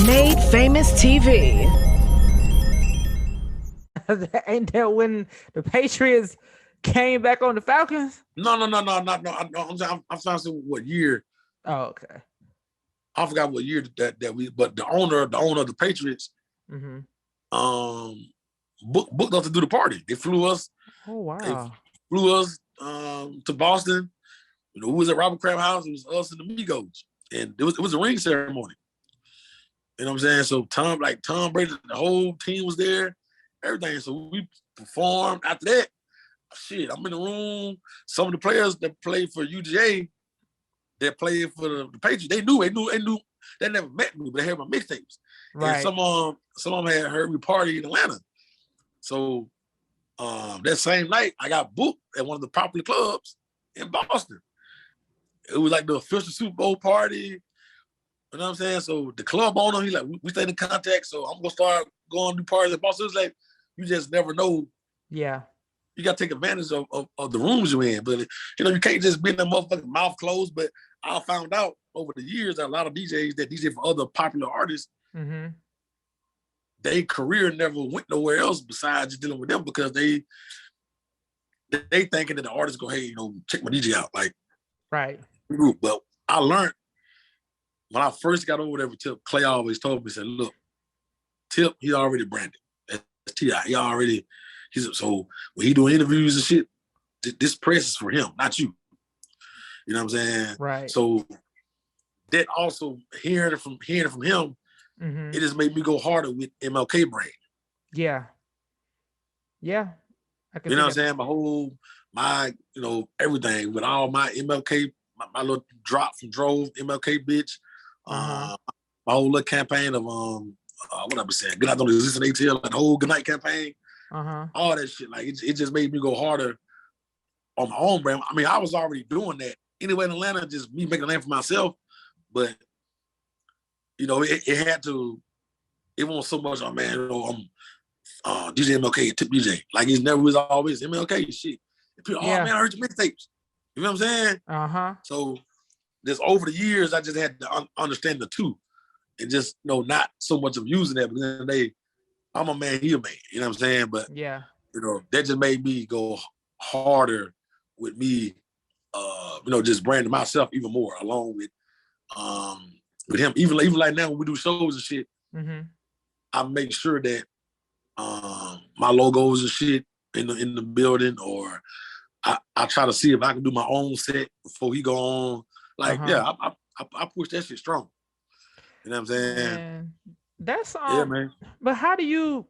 Made Famous TV. Ain't that when the Patriots came back on the Falcons? No. I'm trying to say what year. Oh, okay. I forgot what year that we. But the owner of the Patriots, booked us to do the party. They flew us. Oh wow. They flew us to Boston. You know, who was at Robert Kraft House? It was us and the Migos, and it was a ring ceremony. You know what I'm saying? So Tom Brady, the whole team was there, everything. So we performed. After that, shit, I'm in the room. Some of the players that played for UGA, that played for the Patriots, they knew. They never met me, but they heard my mixtapes. Right. And some of them had heard me party in Atlanta. So that same night, I got booked at one of the popular clubs in Boston. It was like the official Super Bowl party. You know what I'm saying? So the club owner, he like, we stayed in contact, so I'm gonna start going to parties at Boston. It was like, you just never know. Yeah. You gotta take advantage of the rooms you're in. But you know, you can't just be in that motherfucking mouth closed. But I found out over the years that a lot of DJs that DJ for other popular artists, their career never went nowhere else besides just dealing with them, because they thinking that the artist go, hey, you know, check my DJ out. Like, right. But I learned when I first got over there with Tip, Clay always told me, said, look, Tip, he already branded. That's T.I. So when he doing interviews and shit, this press is for him, not you. You know what I'm saying? Right. So that also hearing it from him, it just made me go harder with MLK brand. Yeah. Yeah. You know what I'm saying? My everything with all my MLK, my little drop from Drove, MLK bitch, my whole little campaign of what I be saying, Goodnight Don't Exist in ATL, like the whole Goodnight campaign, all that shit. Like it just made me go harder on my own brand. I mean, I was already doing that anyway in Atlanta, just me making a name for myself. But you know, it had to. It wasn't so much. Oh man, you know, I'm DJ MLK, Tip DJ. Like it never was always MLK shit. People, oh man, I heard your mixtapes. You know what I'm saying? So just over the years, I just had to understand the two, and just not so much of using that. But then I'm a man, he a man. You know what I'm saying? But you know, that just made me go harder with me. Just branding myself even more, along with him. Even like now when we do shows and shit, I make sure that my logos and shit in the building, or I try to see if I can do my own set before he go on. Like, I push that shit strong. You know what I'm saying? Man, that's yeah, man. But how do you?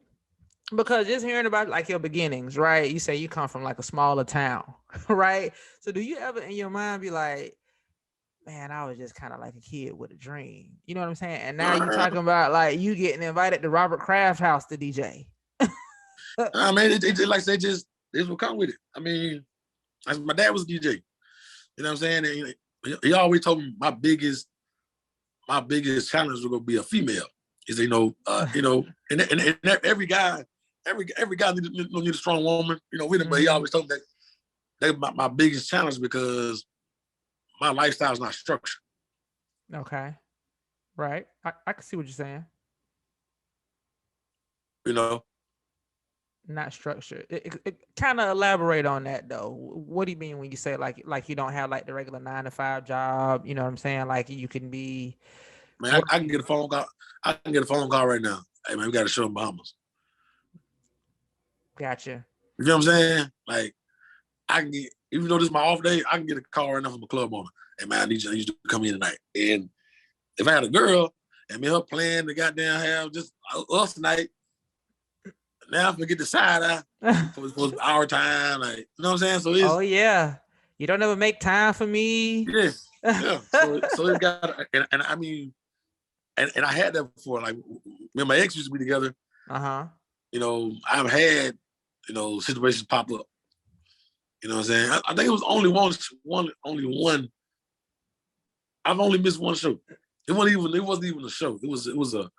Because just hearing about like your beginnings, right? You say you come from like a smaller town, right? So do you ever in your mind be like, man, I was just kind of like a kid with a dream. You know what I'm saying? And now you're talking about like you getting invited to Robert Kraft house to DJ. I mean, it like they just will come with it. I mean, my dad was a DJ. You know what I'm saying? And he always told me my biggest challenge was gonna be a female. Is and every guy need a strong woman. You know, with him, but he always told me that my biggest challenge, because my lifestyle is not structured. Okay. Right. I can see what you're saying. You know? Not structured. It kind of elaborate on that though. What do you mean when you say like you don't have like the regular 9-to-5 job? You know what I'm saying? Like you can be. Man, I can get a phone call. I can get a phone call right now. Hey man, we got a show in Bahamas. Gotcha. You know what I'm saying? Like I can get, even though this is my off day, I can get a call right now from a club owner. Hey man, I need you to come in tonight. And if I had a girl and me her plan to goddamn have just us tonight, now I forget the side eye for our time. Like, you know what I'm saying? So it's, oh yeah, you don't ever make time for me. Yeah, yeah. So it's got, and I mean, and I had that before. Like when my ex used to be together. You know, I've had situations pop up. You know what I'm saying? I think it was only one. I've only missed one show. It wasn't even a show. It was a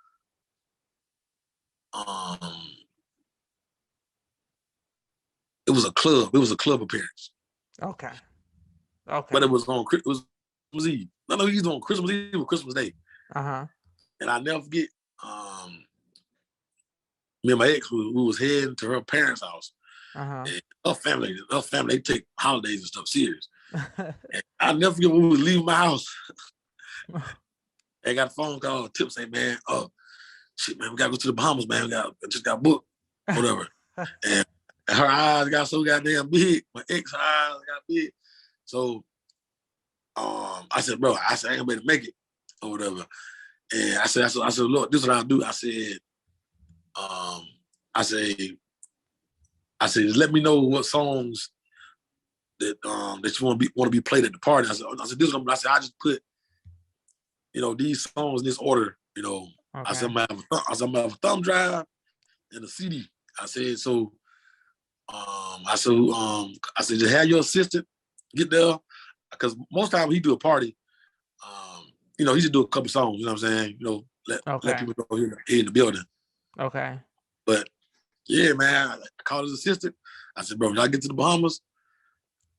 it was a club. It was a club appearance. Okay. But it was on Christmas Eve. No, he's on Christmas Eve or Christmas Day. And I never forget. me and my ex, we was heading to her parents' house. And her family, they take holidays and stuff serious. And I never forget when we was leaving my house. I got a phone call. Tip say, man, oh shit, man, we gotta go to the Bahamas, man. I just got booked, whatever. And her eyes got so goddamn big. My ex eyes got big. So I said, bro, I ain't gonna be able to make it or whatever. And I said, look, this is what I'll do. I said, just let me know what songs that you want to be played at the party. I said, I just put, these songs in this order, Okay. I said, I'm gonna have a thumb drive and a CD. I said, so I said, just have your assistant get there, because most times he do a party, he just do a couple songs, you know what I'm saying? Let people know here in the building. Okay. But yeah, man, I called his assistant. I said, bro, when I get to the Bahamas,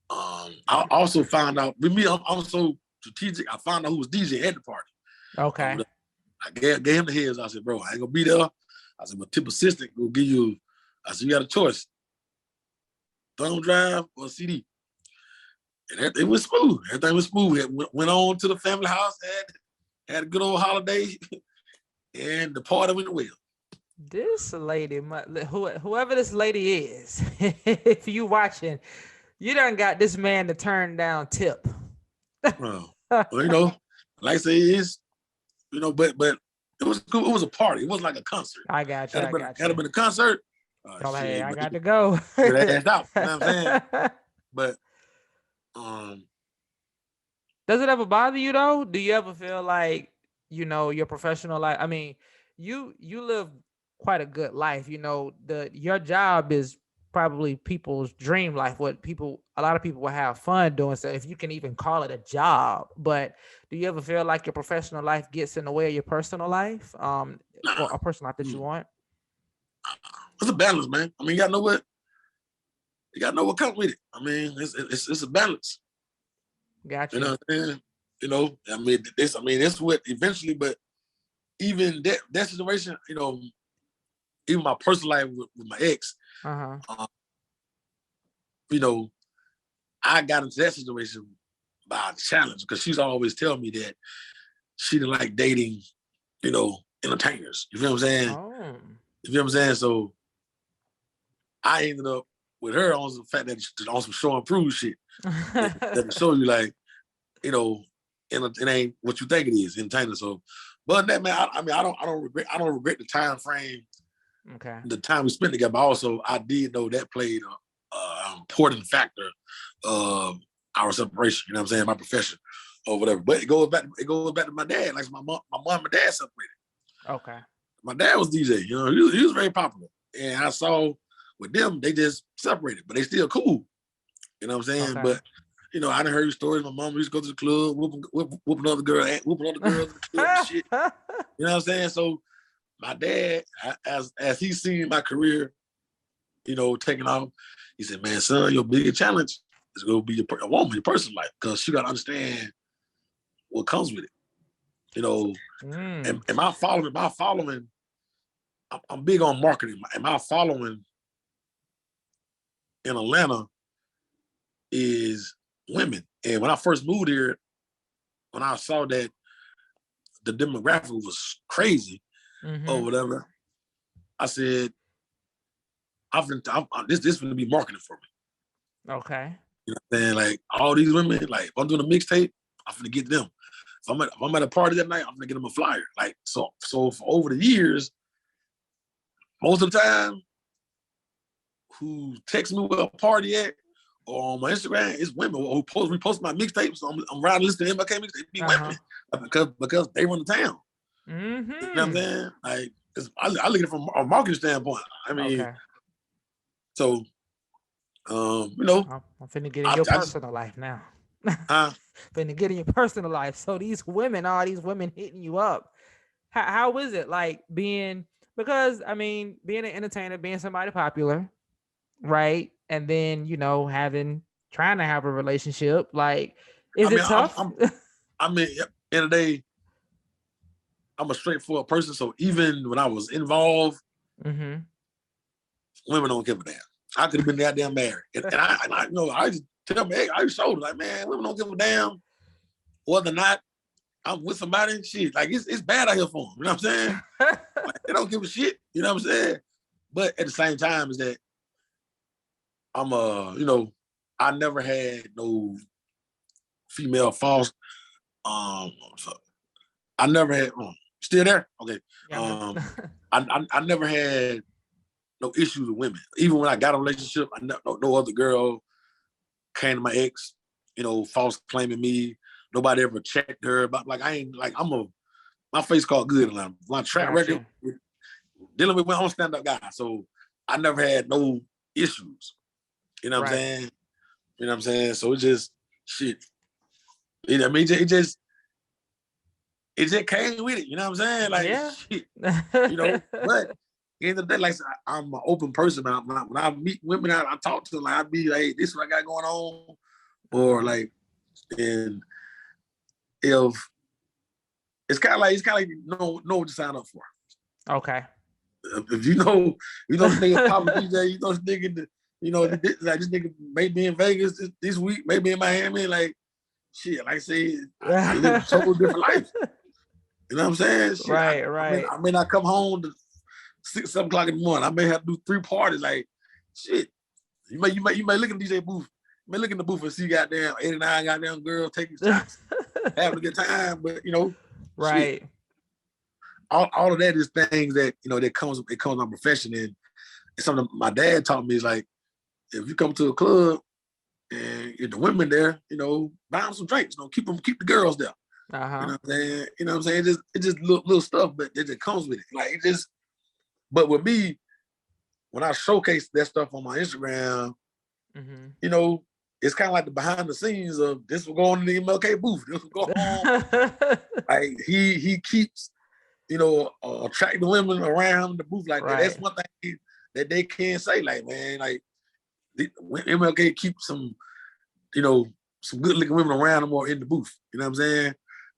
I also found out, with me, I'm so strategic, I found out who was DJ at the party. Okay. I gave him the heads. I said, bro, I ain't gonna be there. I said, my tip assistant will give you, I said, you got a choice. Thumb drive or CD. And everything was smooth. Everything was smooth. Went on to the family house, had a good old holiday, and the party went well. This lady, whoever this lady is, if you watching, you done got this man to turn down Tip. Well, like I say, but it was cool. It was a party. It wasn't like a concert. I got you. Had it been a concert, hey, I got to go. Get asked out. You know what I'm saying? But does it ever bother you though? Do you ever feel like, your professional life? I mean, you live quite a good life. Your job is probably people's dream life. A lot of people will have fun doing. So if you can even call it a job, but do you ever feel like your professional life gets in the way of your personal life? Or a personal life that you want? It's a balance, man. I mean, you gotta know what comes with it. I mean, it's a balance. Gotcha. You know what I'm saying? That's what eventually, but even that situation, even my personal life with my ex, I got into that situation by a challenge, because she's always telling me that she didn't like dating, entertainers. You feel what I'm saying? Oh. You feel what I'm saying? So I ended up with her on the fact that on some show and prove shit. that show you like, it ain't what you think it is, entertainer. So, but that, man, I don't regret the time frame. Okay. The time we spent together. But also, I did know that played an important factor of our separation. You know what I'm saying? My profession or whatever. But it goes back to my dad. Like my mom and dad separated. Okay. My dad was DJ. He was very popular, and I saw with them they just separated, but they still cool. You know what I'm saying? Okay. But I done heard stories. My mom used to go to the club, whooping other girls in the club and shit. You know what I'm saying? So my dad, as he seen my career, taking off, he said, man, son, your biggest challenge is going to be a woman, your personal life, because she got to understand what comes with it. And my following, I'm big on marketing. And my following in Atlanta is women. And when I first moved here, when I saw that the demographic was crazy or whatever, I said, this is going to be marketing for me. Okay. You know what I'm saying? Like all these women, like if I'm doing a mixtape, I'm going to get them. If I'm at a party that night, I'm going to get them a flyer. Like, so for over the years, most of the time, who text me where a party at, or on my Instagram, it's women who repost my mixtapes. So I'm riding listening to MLK mixtape, be women because they run the town. You know what I'm saying? Like, I look at it from a marketing standpoint. I mean, so I'm finna get in your personal life now. Finna get in your personal life. So all these women hitting you up. How is it like being? Because being an entertainer, being somebody popular, right? And then trying to have a relationship. Like, is it tough? In the day, I'm a straightforward person. So even when I was involved, women don't give a damn. I could have been goddamn married. And I you know, I just tell me, hey, I just showed her, like, man, women don't give a damn whether or not I'm with somebody. Shit, like, it's bad out here for them. You know what I'm saying? Like, they don't give a shit. You know what I'm saying? But at the same time, is that I'm you know, I never had no female false. I never had. Still there? Okay. Yeah, I never had no issues with women. Even when I got a relationship, no other girl came to my ex, you know, false claiming me. Nobody ever checked her. But like, I ain't like, my face called good in Atlanta. My track record dealing with women, I'm a stand-up guy. So I never had no issues. You know what I'm saying? You know what I'm saying? So it's just shit. You know what I mean? It just came with it. You know what I'm saying? Like, shit. You know, but at the end of the day, like, I'm an open person. When I meet women, I talk to them. Like, I be like, hey, this is what I got going on. Or like, and if it's kind of like you know what to sign up for. Okay. If you know this nigga Papa DJ, you know this nigga, you know, like this nigga may be in Vegas this week, maybe in Miami, like shit. Like I say, I live a totally different life. You know what I'm saying? Shit, right. I may not come home to 6, 7 o'clock in the morning. I may have to do 3 parties. Like shit. You may look in the DJ booth. You may look in the booth and see goddamn 89 goddamn girls taking shots, having a good time. But you know, right. Shit. All of that is things that, you know, it comes on profession. And something my dad taught me is like, if you come to a club and the women there, you know, buy them some drinks, you know, keep the girls there. Uh-huh. You know what I'm saying? You know what I'm saying? It just little stuff, but it just comes with it. Like it just, but with me, when I showcase that stuff on my Instagram, you know, it's kind of like the behind the scenes of this will go on in the MLK booth. This will go on. Like he keeps, you know, attracting women around the booth like that. That's one thing that they can't say. Like, man, like MLK keep some, you know, some good looking women around them or in the booth. You know what I'm saying?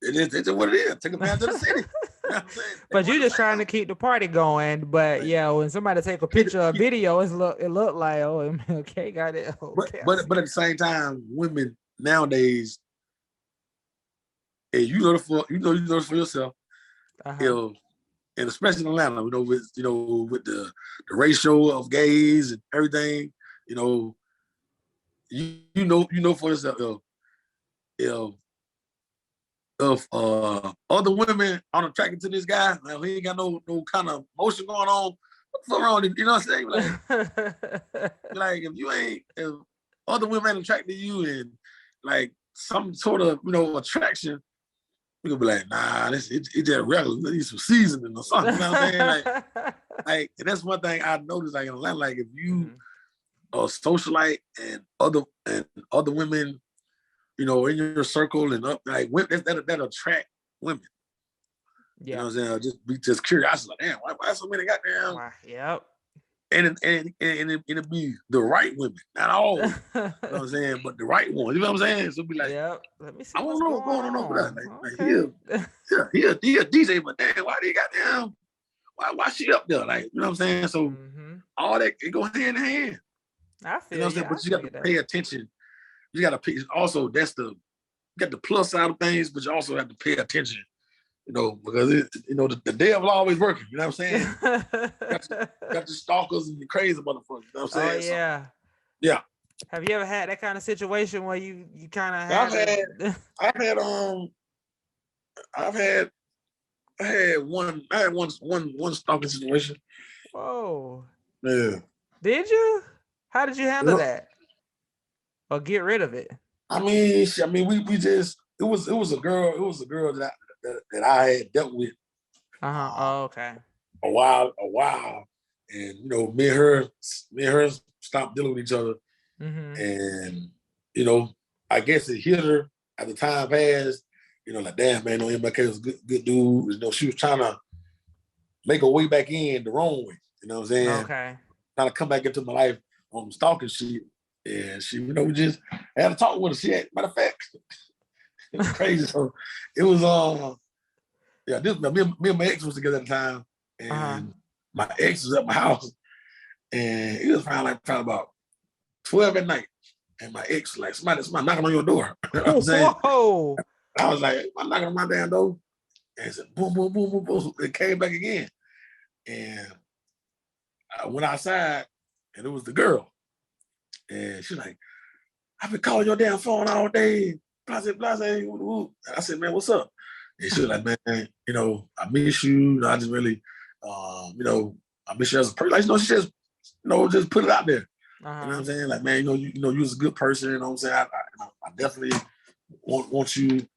It's just what it is. Take advantage of the city. You know what I'm saying? But you're just trying to keep the party going. But yeah, when somebody take a picture or video, it look like, oh, MLK got it. Okay, but at the same time, women nowadays, and you know for yourself, and especially in Atlanta, you know, with the ratio of gays and everything, you know, you know for yourself, if other women aren't attracted to this guy, like, he ain't got no kind of motion going on, what the fuck wrong with him? You know what I'm saying? Like if other women ain't attracted to you and like some sort of, you know, attraction, we could be like, nah, it's just regular. We need some seasoning or something. You know what I'm saying? Like and that's one thing I noticed, like in Atlanta, like if you are socialite and other women, you know, in your circle and up, like that attract women. Yeah. You know what I'm saying? Just curious. Like, damn, why so many goddamn? Yep. And it'd be the right women, not all. You know what I'm saying? But the right ones. You know what I'm saying? So it'd be like, yep. Let me see. I don't know what's going on over there. Like he a DJ, but damn, why they goddamn? Why she up there? Like, you know what I'm saying? So all that it go hand in hand. I feel. You know what I'm saying? But you got to pay attention. You got to pay. Also, you got the plus side of things, but you also have to pay attention. You know, because you know the devil always working. You know what I'm saying? got your stalkers and your crazy motherfuckers. You know what I'm saying? Oh yeah. So, yeah. Have you ever had that kind of situation where you kind of had? I had one stalking situation. Whoa. Yeah. Did you? How did you handle that? Or get rid of it? I mean, we just it was a girl that I had dealt with. Oh, okay. A while, and you know, me and her stopped dealing with each other, and you know, I guess it hit her at the time passed. You know, like damn man, no, MLK was a good dude. You know, she was trying to make her way back in the wrong way. You know what I'm saying? Okay. Trying to come back into my life on stalking shit. And she, you know, we just had to talk with her. She had, matter of fact, it was crazy. So it was me and my ex was together at the time, and my ex was at my house, And it was probably about 12 at night. And my ex, like, somebody knocking on your door. You know what I'm saying? Whoa. I was like, I'm knocking on my damn door. And it said, boom, boom, boom, boom, boom. It came back again. And I went outside, and it was the girl. And she's like, I've been calling your damn phone all day. Blase, blase. And I said, man, what's up? And she was like, man, you know, I miss you. I just really, you know, I miss you as a person. Like, you know, she just, you know, just put it out there. You know what I'm saying? Like, man, you know, you was a good person. You know what I'm saying? I definitely want you,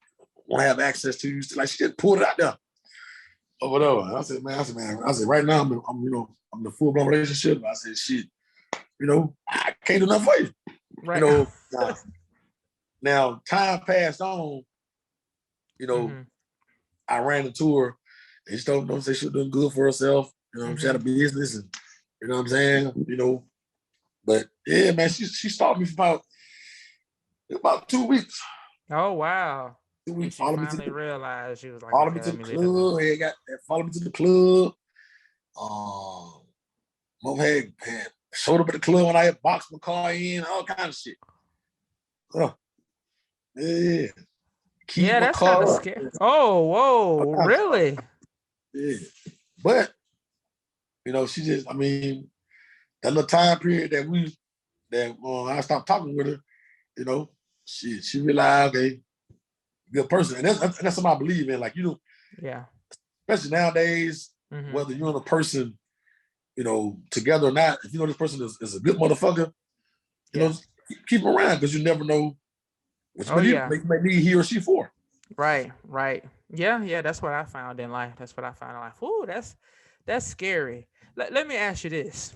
want to have access to you. Like, she just pulled it out there. Or whatever. I said, right now I'm you know, I'm in a full-blown relationship. I said, shit, you know, I can't do nothing for you. Right. You know, now time passed on, you know, I ran into her and she told me, say she was doing good for herself. You know, she had a business and, you know what I'm saying? You know, but yeah, man, she stalked me for about 2 weeks. Oh, wow. 2 weeks. She finally realized she was like, follow me to the club. Follow me to the club. Mom had showed up at the club when I had boxed my car in, all kind of shit. Yeah. Yeah, that's kind of scary. Oh, whoa, really? Yeah. But, you know, she just, I mean, that little time period that I stopped talking with her, you know, she realized, okay, good person. And that's something I believe in. Like, you know, yeah, especially nowadays, whether you're in a person, you know, together or not, if you know this person is a good motherfucker, you know, keep him around because you never know what you may need he or she for. Right. Yeah, that's what I found in life. Ooh, that's scary. Let me ask you this.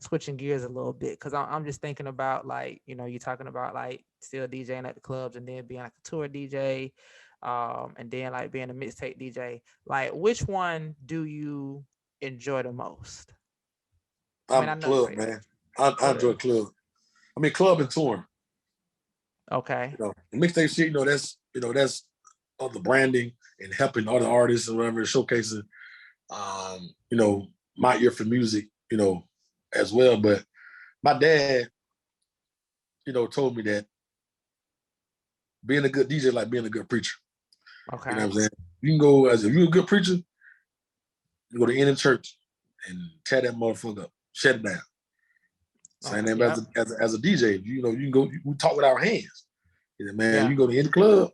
Switching gears a little bit, because I'm just thinking about, like, you know, you're talking about like still DJing at the clubs and then being like a tour DJ, and then like being a mixtape DJ. Like, which one do you enjoy the most? I'm club, man. I enjoy club. I mean, club and touring. Okay. You know, mixtape shit, that's all the branding and helping other artists or whatever, showcasing, you know, my ear for music, you know, as well. But my dad, you know, told me that being a good DJ is like being a good preacher. Okay. You know what I'm saying? You can go, if you're a good preacher, you go to any church and tear that motherfucker up, shut it down. Same name as a DJ, you know, you can go, we talk with our hands. You know, man, you go to any club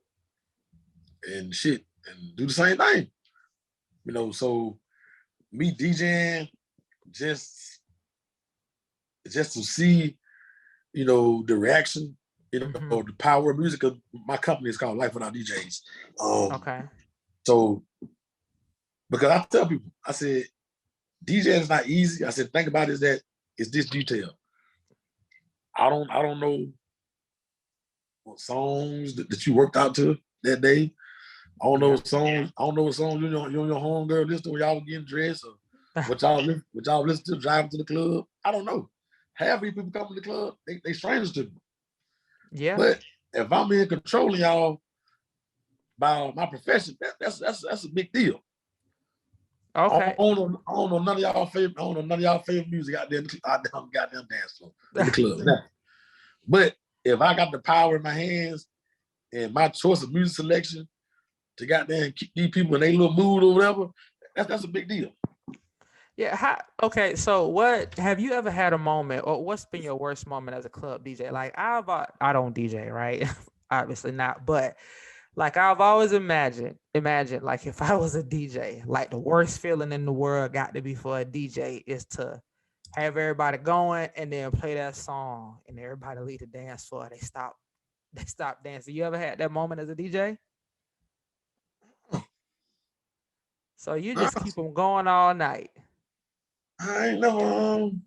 and shit and do the same thing. You know, so me DJing just to see, you know, the reaction, you know, the power of music. My company is called Life Without DJs. Okay. So, because I tell people, I said, DJing is not easy. I said, think about it, it's this detail. I don't know what songs that you worked out to that day. I don't know what songs. I don't know what songs you and your homegirl listen to when y'all getting dressed, or what y'all listen to driving to the club. I don't know. Half these people come to the club, they strangers to me. Yeah. But if I'm in control of y'all by my profession, that's a big deal. Okay. I don't know none of y'all favorite music out there on the goddamn dance floor in the club. But if I got the power in my hands and my choice of music selection to goddamn keep these people in their little mood or whatever, that's a big deal. Yeah. Okay. So, what have you ever had a moment, or what's been your worst moment as a club DJ? Like, I don't DJ, right? Obviously not, but like, I've always imagined like, if I was a DJ, like, the worst feeling in the world got to be for a DJ is to have everybody going and then play that song and everybody leave the dance floor. They stop dancing. You ever had that moment as a DJ? So you just keep them going all night. I ain't never, man.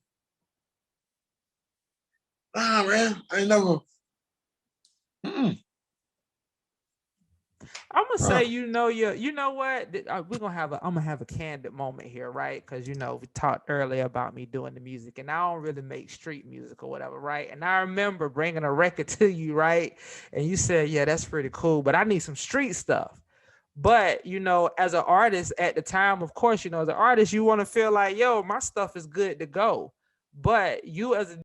I ain't never. I'm gonna say, you know what? I'm gonna have a candid moment here, right? Because, you know, we talked earlier about me doing the music, and I don't really make street music or whatever, right? And I remember bringing a record to you, right? And you said, yeah, that's pretty cool, but I need some street stuff. But, you know, as an artist at the time, of course, you know, as an artist, you want to feel like, yo, my stuff is good to go. But you as a